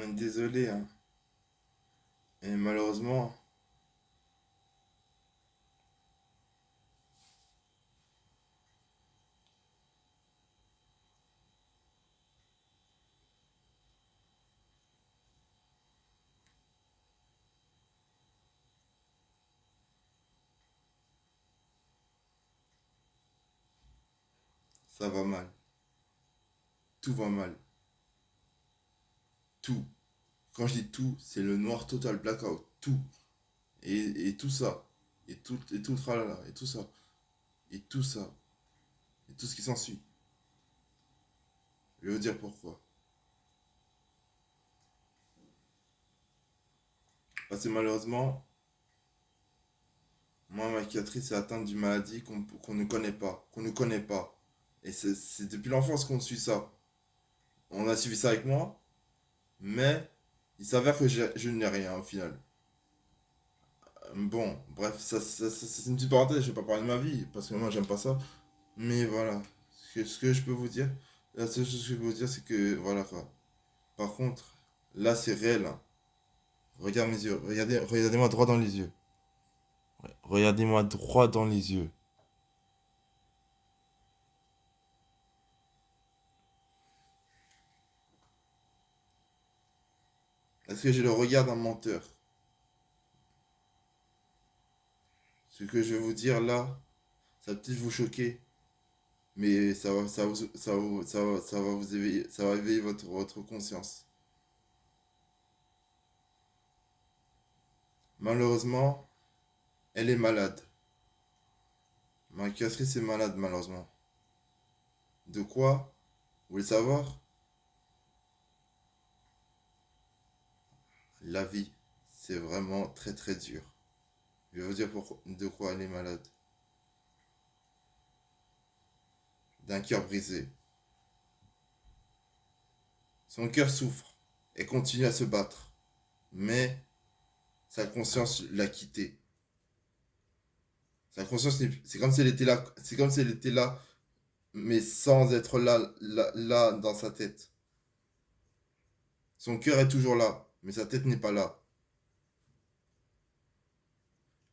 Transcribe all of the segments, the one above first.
Désolé, hein. Et malheureusement, ça va mal. Tout va mal. Tout. Quand je dis tout, c'est le noir total, blackout. Tout. Et tout ça. Et tout le tralala. Et tout ça. Et tout ça. Et tout ce qui s'ensuit. Je vais vous dire pourquoi. Parce que malheureusement, moi, ma cicatrice est atteinte d'une maladie qu'on ne connaît pas. Qu'on ne connaît pas. Et c'est depuis l'enfance qu'on suit ça. On a suivi ça avec moi, mais il s'avère que je n'ai rien au final. Bon, bref, c'est une petite parenthèse, je vais pas parler de ma vie, parce que moi j'aime pas ça. Mais voilà, ce que je peux vous dire, la seule chose que je peux vous dire, c'est que voilà quoi. Par contre, là c'est réel, hein. Regarde mes yeux, regardez-moi droit dans les yeux. Ouais, regardez-moi droit dans les yeux. Est-ce que j'ai le regard d'un menteur? Ce que je vais vous dire là, ça va peut-être vous choquer, mais ça va éveiller votre conscience. Malheureusement, elle est malade. Ma cicatrice est malade, malheureusement. De quoi? Vous voulez savoir? La vie, c'est vraiment très très dur. Je vais vous dire de quoi elle est malade. D'un cœur brisé. Son cœur souffre et continue à se battre. Mais sa conscience l'a quitté. Sa conscience, c'est comme si elle était là. C'est comme si elle était là, mais sans être là dans sa tête. Son cœur est toujours là, mais sa tête n'est pas là.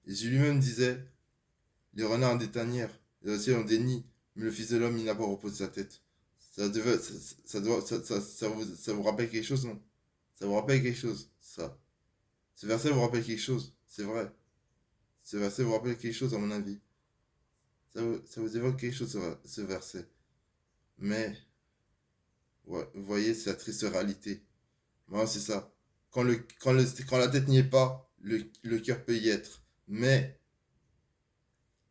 Et lui-même disait, les renards ont des tanières, les oiseaux ont des nids, mais le Fils de l'homme, il n'a pas reposé sa tête. Ça vous rappelle quelque chose, non? Ça vous rappelle quelque chose, ça. Ce verset vous rappelle quelque chose, c'est vrai. Ce verset vous rappelle quelque chose, à mon avis. Ça vous évoque quelque chose, ce verset. Mais, ouais, vous voyez, c'est la triste réalité. Moi, c'est ça. Quand la tête n'y est pas, le cœur peut y être. Mais,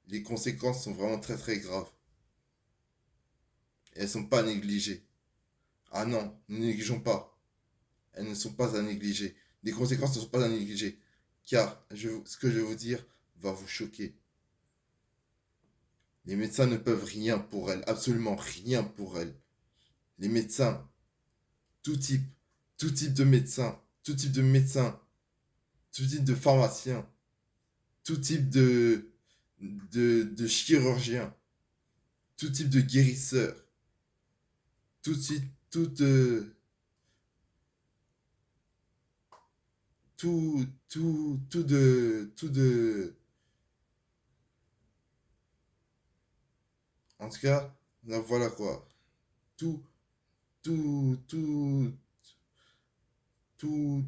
les conséquences sont vraiment très très graves. Et elles ne sont pas négligées. Ah non, ne négligeons pas. Elles ne sont pas à négliger. Les conséquences ne sont pas à négliger. Car ce que je vais vous dire va vous choquer. Les médecins ne peuvent rien pour elle, absolument rien pour elle. Les médecins, tout type, tout type de médecin, tout type de médecin, tout type de pharmacien, tout type de chirurgien, tout type de guérisseur, tout type, tout de, en tout cas, là, voilà quoi. Tout, tout, tout, tout,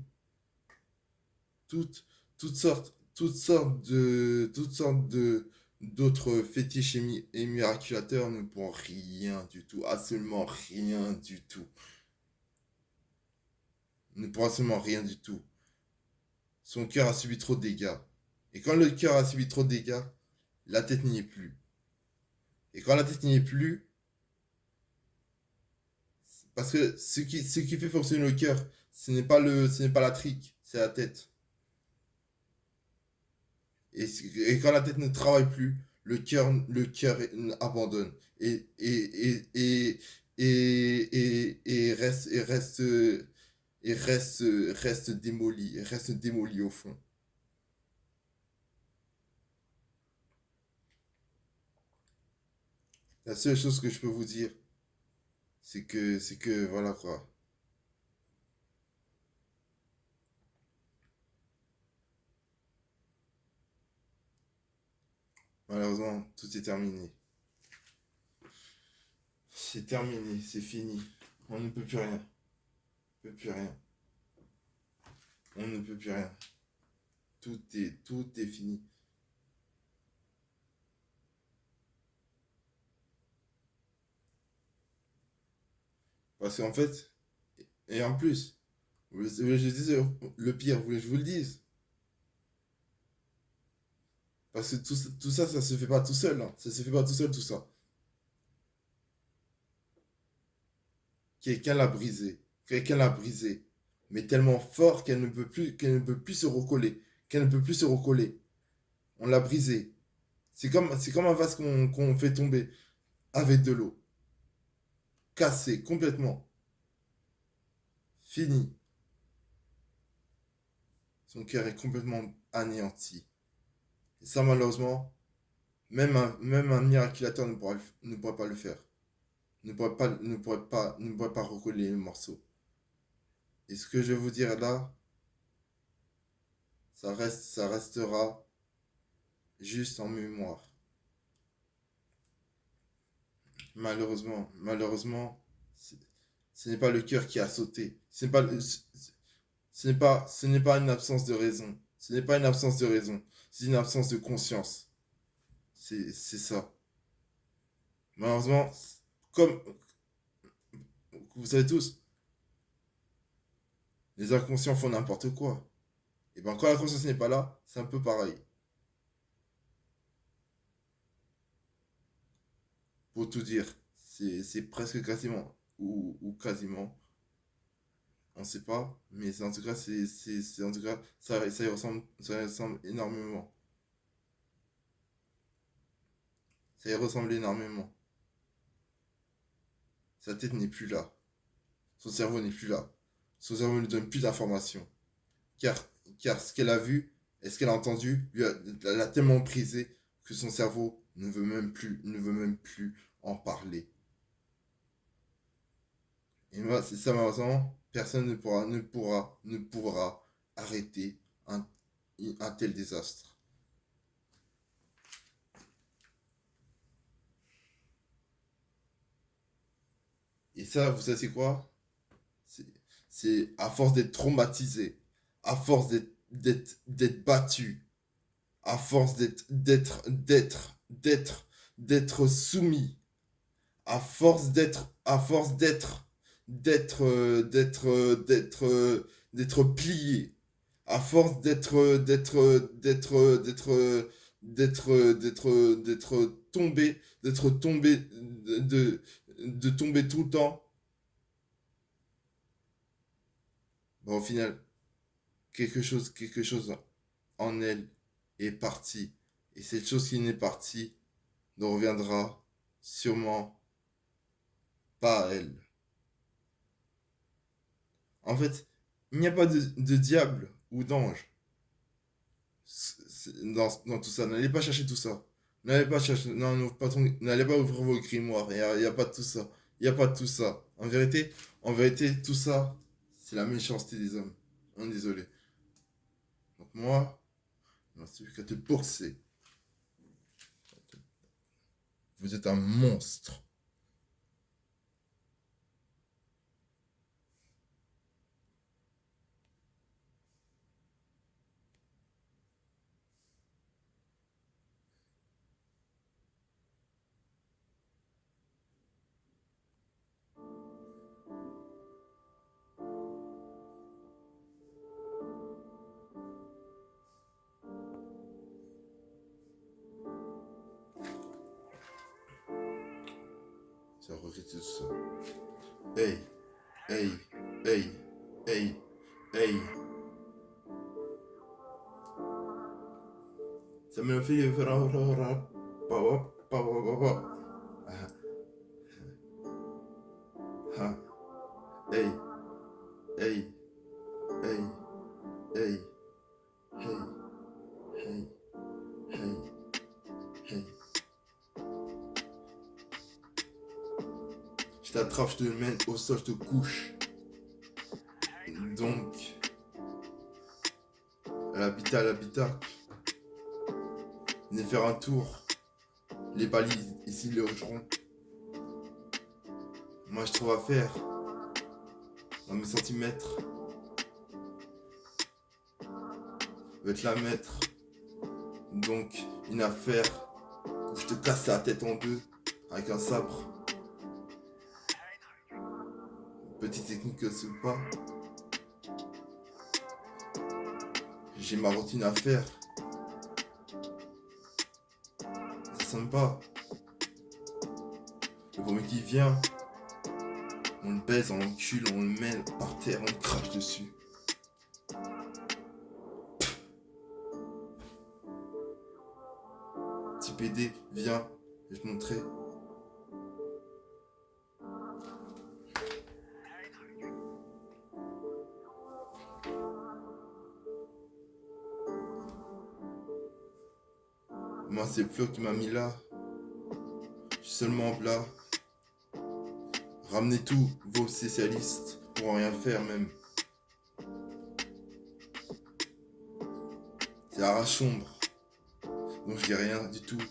toutes, toutes sortes d'autres fétiches et miraculateurs ne pourront rien du tout, absolument rien du tout. Ne pourront absolument rien du tout. Son cœur a subi trop de dégâts. Et quand le cœur a subi trop de dégâts, la tête n'y est plus. Et quand la tête n'y est plus, parce que ce qui fait fonctionner le cœur, ce n'est pas la trique, c'est la tête. Et quand la tête ne travaille plus, le cœur abandonne et reste démoli au fond. La seule chose que je peux vous dire, c'est que voilà quoi. Malheureusement, tout est terminé. C'est terminé, c'est fini. On ne peut plus rien. On ne peut plus rien. On ne peut plus rien. Tout est fini. Parce qu'en fait, et en plus, vous voulez que je dise le pire, vous voulez que je vous le dise. Parce que tout ça, ça se fait pas tout seul. Hein. Ça se fait pas tout seul, tout ça. Quelqu'un l'a brisé. Quelqu'un l'a brisé. Mais tellement fort qu'elle ne peut plus se recoller. Qu'elle ne peut plus se recoller. On l'a brisé. C'est comme un vase qu'on fait tomber avec de l'eau. Cassé, complètement. Fini. Son cœur est complètement anéanti. Et ça, malheureusement, même un miraculateur ne pourra pas le faire. Ne pourrait pas recoller les morceaux. Et ce que je vais vous dire là, ça restera juste en mémoire. Malheureusement, ce n'est pas le cœur qui a sauté. Ce n'est pas une absence de raison. Ce n'est pas une absence de raison. C'est une absence de conscience. C'est ça. Malheureusement, comme vous savez tous, les inconscients font n'importe quoi. Et bien quand la conscience n'est pas là, c'est un peu pareil. Pour tout dire, c'est presque quasiment, ou quasiment, on sait pas, mais en tout cas, en tout cas, ça y ressemble énormément. Ça y ressemble énormément. Sa tête n'est plus là. Son cerveau n'est plus là. Son cerveau ne lui donne plus d'informations. Car, car ce qu'elle a vu et ce qu'elle a entendu l'a tellement prisé que son cerveau ne veut même plus en parler. Et moi, c'est ça malheureusement, personne ne pourra arrêter un tel désastre. Et ça, vous savez c'est quoi? C'est à force d'être traumatisé, à force d'être battu, à force d'être soumis, à force d'être plié, à force d'être tombé, de tomber tout le temps. Bon, au final, quelque chose en elle est parti. Et cette chose qui n'est partie ne reviendra sûrement pas à elle. En fait, il n'y a pas de diable ou d'ange dans tout ça. N'allez pas chercher tout ça. N'allez pas chercher. Non, non, patron, n'allez pas ouvrir vos grimoires. Il y a pas de tout ça. Il n'y a pas de tout ça. En vérité, tout ça, c'est la méchanceté des hommes. On est désolé. Donc moi, il ne reste plus qu'à te boxer. Vous êtes un monstre. Ça regrette tout ça. Hey, hey, hey, hey, hey. Ça me fait faire un hey, hey, hey, hey, hey, hey, hey, hey. Je t'attrape, je te mets au sol, je te couche. Donc, à l'habitat, venez faire un tour Les balises, ici le rejoint. Moi je trouve à faire dans mes centimètres. Je vais te la mettre. Donc une affaire où je te casse la tête en deux avec un sabre. Petite technique que c'est pas. J'ai ma routine à faire. Ça sonne pas. Le premier qui vient, on le baise, on l'encule, on le met par terre, on le crache dessus. Petit PD, viens, je vais te montrer. Moi c'est Flo qui m'a mis là. Je suis seulement là. Ramenez tous vos spécialistes pour rien faire même. C'est la race sombre. Donc je dis rien du tout.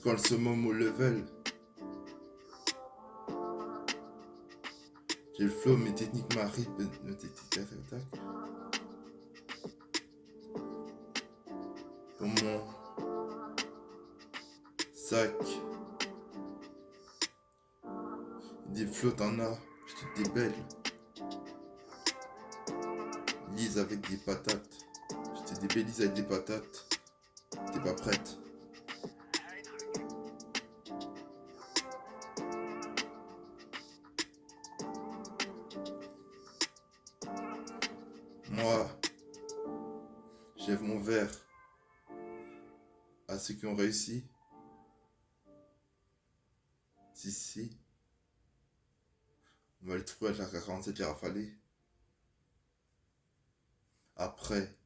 Quand le summum au level, j'ai le flow, mes techniques, ma rythme, mes techniques d'attaque. Pour mon sac, des flots t'en as, je te débelle. Lise avec des patates. Je te débellise avec des patates. T'es pas prête. Moi, j'lève mon verre à ceux qui ont réussi. Si, on va le trouver avec la 47 les rafalés. Après,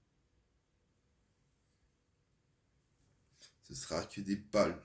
ce sera que des balles.